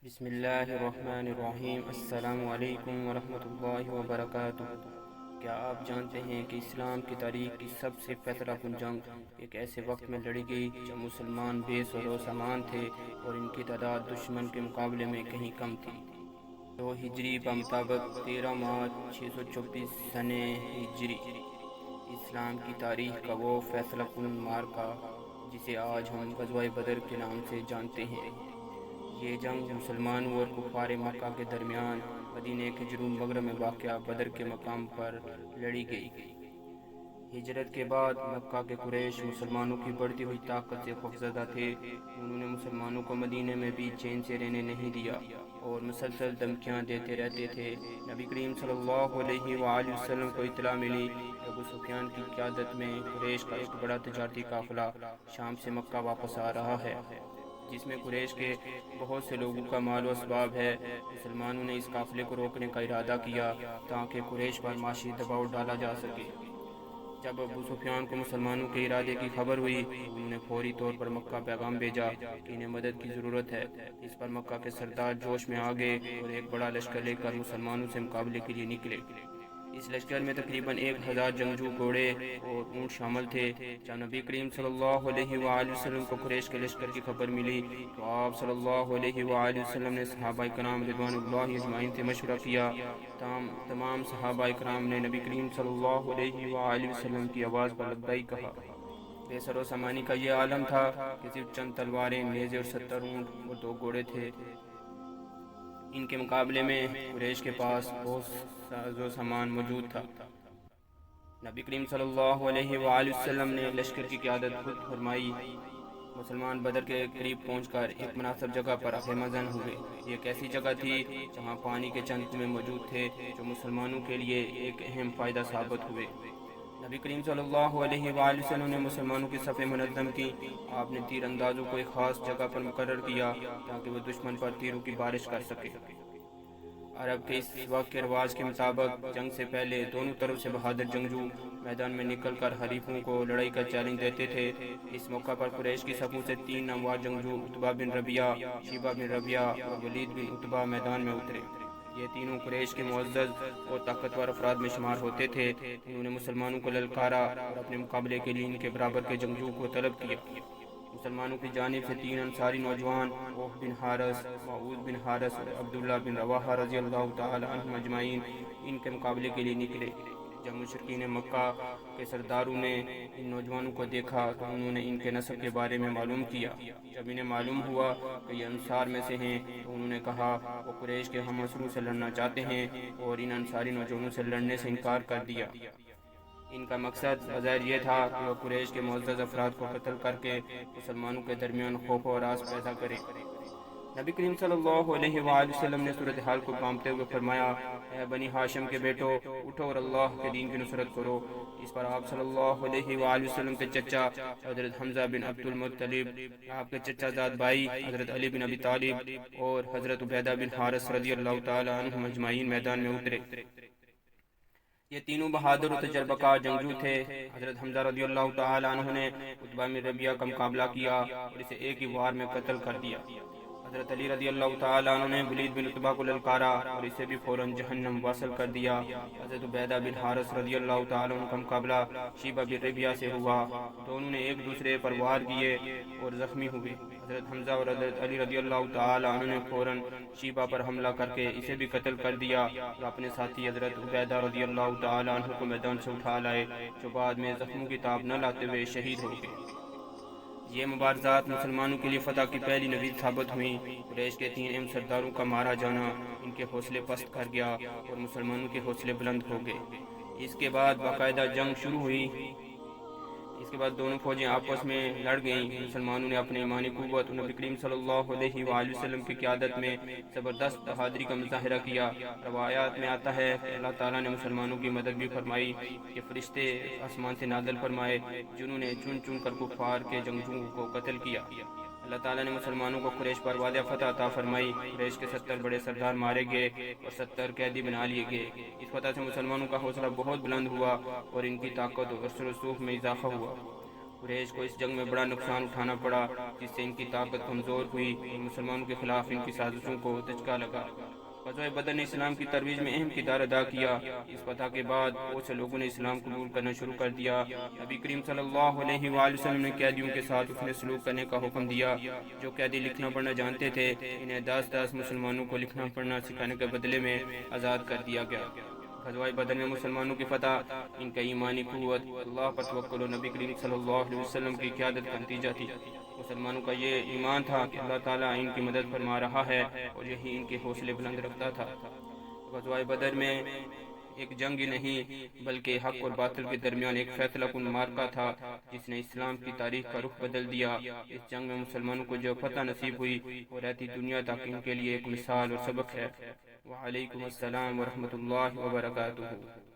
بسم اللہ الرحمن الرحیم۔ السلام علیکم ورحمۃ اللہ وبرکاتہ۔ کیا آپ جانتے ہیں کہ اسلام کی تاریخ کی سب سے فیصلہ کن جنگ ایک ایسے وقت میں لڑی گئی جب مسلمان بے سر و سامان تھے اور ان کی تعداد دشمن کے مقابلے میں کہیں کم تھی؟ تو ہجری بمطابق 13 مارچ 624 سنہ ہجری اسلام کی تاریخ کا وہ فیصلہ کن معرکہ جسے آج ہم غزوہ بدر کے نام سے جانتے ہیں۔ یہ جنگ مسلمانوں اور کفار مکہ کے درمیان مدینہ کے جنوب مغرب میں واقع بدر کے مقام پر لڑی گئی۔ ہجرت کے بعد مکہ کے قریش مسلمانوں کی بڑھتی ہوئی طاقت سے خوفزدہ تھے۔ انہوں نے مسلمانوں کو مدینہ میں بھی چین سے رہنے نہیں دیا اور مسلسل دھمکیاں دیتے رہتے تھے۔ نبی کریم صلی اللہ علیہ وآلہ وسلم کو اطلاع ملی کہ ابو سفیان کی قیادت میں قریش کا ایک بڑا تجارتی قافلہ شام سے مکہ واپس آ رہا ہے، جس میں قریش کے بہت سے لوگوں کا مال و اسباب ہے۔ مسلمانوں نے اس قافلے کو روکنے کا ارادہ کیا تاکہ قریش پر معاشی دباؤ ڈالا جا سکے۔ جب ابو سفیان کو مسلمانوں کے ارادے کی خبر ہوئی تو انہوں نے فوری طور پر مکہ پیغام بھیجا کہ انہیں مدد کی ضرورت ہے۔ اس پر مکہ کے سردار جوش میں آ گئے اور ایک بڑا لشکر لے کر مسلمانوں سے مقابلے کے لیے نکلے۔ اس لشکر میں تقریباً 1000 جنگجو گھوڑے اور اونٹ شامل تھے۔ جب نبی کریم صلی اللہ علیہ وآلہ وسلم کو قریش کے لشکر کی خبر ملی تو آپ صلی اللہ علیہ وآلہ وسلم نے صحابہ کرام رضوان اللہ اجمعین سے مشورہ کیا۔ تمام صحابہ کرام نے نبی کریم صلی اللہ علیہ وآلہ وسلم کی آواز پر لبیک کہا۔ بے سر و سامانی کا یہ عالم تھا کہ صرف چند تلواریں، نیزے اور 70 اونٹ اور 2 گھوڑے تھے۔ ان کے مقابلے میں قریش کے پاس بہت ساز و سامان موجود تھا۔ نبی کریم صلی اللہ علیہ وآلہ وسلم نے لشکر کی قیادت خود فرمائی۔ مسلمان بدر کے قریب پہنچ کر ایک مناسب جگہ پر خیمہ زن ہوئے۔ یہ ایک ایسی جگہ تھی جہاں پانی کے چند کنویں موجود تھے جو مسلمانوں کے لیے ایک اہم فائدہ ثابت ہوئے۔ نبی کریم صلی اللہ علیہ وآلہ وسلم نے مسلمانوں کی صفیں منظم کی۔ آپ نے تیر اندازوں کو ایک خاص جگہ پر مقرر کیا تاکہ وہ دشمن پر تیروں کی بارش کر سکے۔ عرب کے اس وقت کے رواج کے مطابق جنگ سے پہلے دونوں طرف سے بہادر جنگجو میدان میں نکل کر حریفوں کو لڑائی کا چیلنج دیتے تھے۔ اس موقع پر قریش کی صفوں سے 3 نامور جنگجو عتبہ بن ربیعہ، شیبہ بن ربیعہ اور ولید بن عتبہ میدان میں اترے۔ یہ تینوں قریش کے معزز اور طاقتور افراد میں شمار ہوتے تھے۔ انہوں نے مسلمانوں کو للکارا اور اپنے مقابلے کے لیے ان کے برابر کے جنگجو کو طلب کیا۔ مسلمانوں کی جانب سے 3 انصاری نوجوان اوف بن حارث، معوذ بن حارث اور عبداللہ بن رواحہ رضی اللہ تعالی عنہم اجمعین ان کے مقابلے کے لیے نکلے۔ جب مشرکین مکہ کے سرداروں نے ان نوجوانوں کو دیکھا تو انہوں نے ان کے نسب کے بارے میں معلوم کیا۔ جب انہیں معلوم ہوا کہ یہ انصار میں سے ہیں تو انہوں نے کہا وہ قریش کے ہم عصروں سے لڑنا چاہتے ہیں، اور ان انصاری نوجوانوں سے لڑنے سے انکار کر دیا۔ ان کا مقصد بظاہر یہ تھا کہ وہ قریش کے معزز افراد کو قتل کر کے مسلمانوں کے درمیان خوف و ہراس پیدا کرے۔ نبی کریم صلی اللہ علیہ وآلہ وسلم نے صورتحال کو بامتے ہوئے فرمایا، اے بنی ہاشم کے بیٹو، اٹھو اور اللہ کے دین کی نصرت کرو۔ اس پر آپ صلی اللہ علیہ وآلہ وسلم کے چچا حضرت حمزہ بن عبد المطلب، آپ کے چچا زاد بھائی حضرت علی بن ابی طالب اور حضرت عبیدہ بن حارث رضی اللہ تعالی عنہم اجمعین میدان میں اترے۔ یہ تینوں بہادر و تجربہ کار جنگجو تھے۔ حضرت حمزہ رضی اللہ تعالی عنہ نے عتبہ بن ربیعہ کا مقابلہ کیا اور اسے ایک ہی وار میں قتل کر دیا۔ حضرت علی رضی اللہ تعالی عنہ نے ولید بن عتبہ کو للکارا اور اسے بھی فوراً جہنم واصل کر دیا۔ حضرت عبیدہ بن حارث رضی اللہ تعالی عنہ کا مقابلہ شیبہ بن ربیعہ سے ہوا۔ دونوں نے ایک دوسرے پر وار کیے اور زخمی ہوئے۔ حضرت حمزہ اور حضرت علی رضی اللہ تعالی عنہ نے فوراً شیبہ پر حملہ کر کے اسے بھی قتل کر دیا اور اپنے ساتھی حضرت عبیدہ رضی اللہ تعالی عنہ کو میدان سے اٹھا لائے، جو بعد میں زخموں کی تاب نہ لاتے ہوئے شہید ہو گئے۔ یہ مبارزات مسلمانوں کے لیے فتح کی پہلی نوید ثابت ہوئیں۔ قریش کے 3 اہم سرداروں کا مارا جانا ان کے حوصلے پست کر گیا اور مسلمانوں کے حوصلے بلند ہو گئے۔ اس کے بعد باقاعدہ جنگ شروع ہوئی۔ اس کے بعد دونوں فوجیں آپس میں لڑ گئیں۔ مسلمانوں نے اپنی ایمانی قوت اور نبی کریم صلی اللہ علیہ وآلہ وسلم کی قیادت میں زبردست بہادری کا مظاہرہ کیا۔ روایات میں آتا ہے کہ اللہ تعالیٰ نے مسلمانوں کی مدد بھی فرمائی کہ فرشتے آسمان سے نازل فرمائے جنہوں نے چن چن کر کفار کے جنگجوؤں کو قتل کیا۔ اللہ تعالیٰ نے مسلمانوں کو قریش پر واضح فتح عطا فرمائی۔ قریش کے 70 بڑے سردار مارے گئے اور 70 قیدی بنا لیے گئے۔ اس فتح سے مسلمانوں کا حوصلہ بہت بلند ہوا اور ان کی طاقت اور اثر و رسوخ میں اضافہ ہوا۔ قریش کو اس جنگ میں بڑا نقصان اٹھانا پڑا، جس سے ان کی طاقت کمزور ہوئی اور مسلمانوں کے خلاف ان کی سازشوں کو دھچکا لگا۔ غزوہ بدر نے اسلام کی ترویج میں اہم کردار ادا کیا۔ اس فتح کے بعد بہت سے لوگوں نے اسلام قبول کرنا شروع کر دیا۔ نبی کریم صلی اللہ علیہ وآلہ وسلم نے قیدیوں کے ساتھ اس نے سلوک کرنے کا حکم دیا۔ جو قیدی لکھنا پڑھنا جانتے تھے انہیں 10 مسلمانوں کو لکھنا پڑھنا سکھانے کے بدلے میں آزاد کر دیا گیا۔ غزوہ بدر میں مسلمانوں کی فتح ان کا ایمانی قوت، اللہ پر توکل اور نبی کریم صلی اللہ علیہ وسلم کی قیادت کا نتیجہ تھی۔ مسلمانوں کا یہ ایمان تھا کہ اللہ تعالیٰ ان کی مدد فرما رہا ہے اور یہی ان کے حوصلے بلند رکھتا تھا۔ غزوہ بدر میں ایک جنگ ہی نہیں بلکہ حق اور باطل کے درمیان ایک فیصلہ کن معرکہ تھا جس نے اسلام کی تاریخ کا رخ بدل دیا۔ اس جنگ میں مسلمانوں کو جو فتح نصیب ہوئی وہ رہتی دنیا تک ان کے لیے ایک مثال اور سبق ہے۔ وعلیکم السلام ورحمۃ اللہ وبرکاتہ۔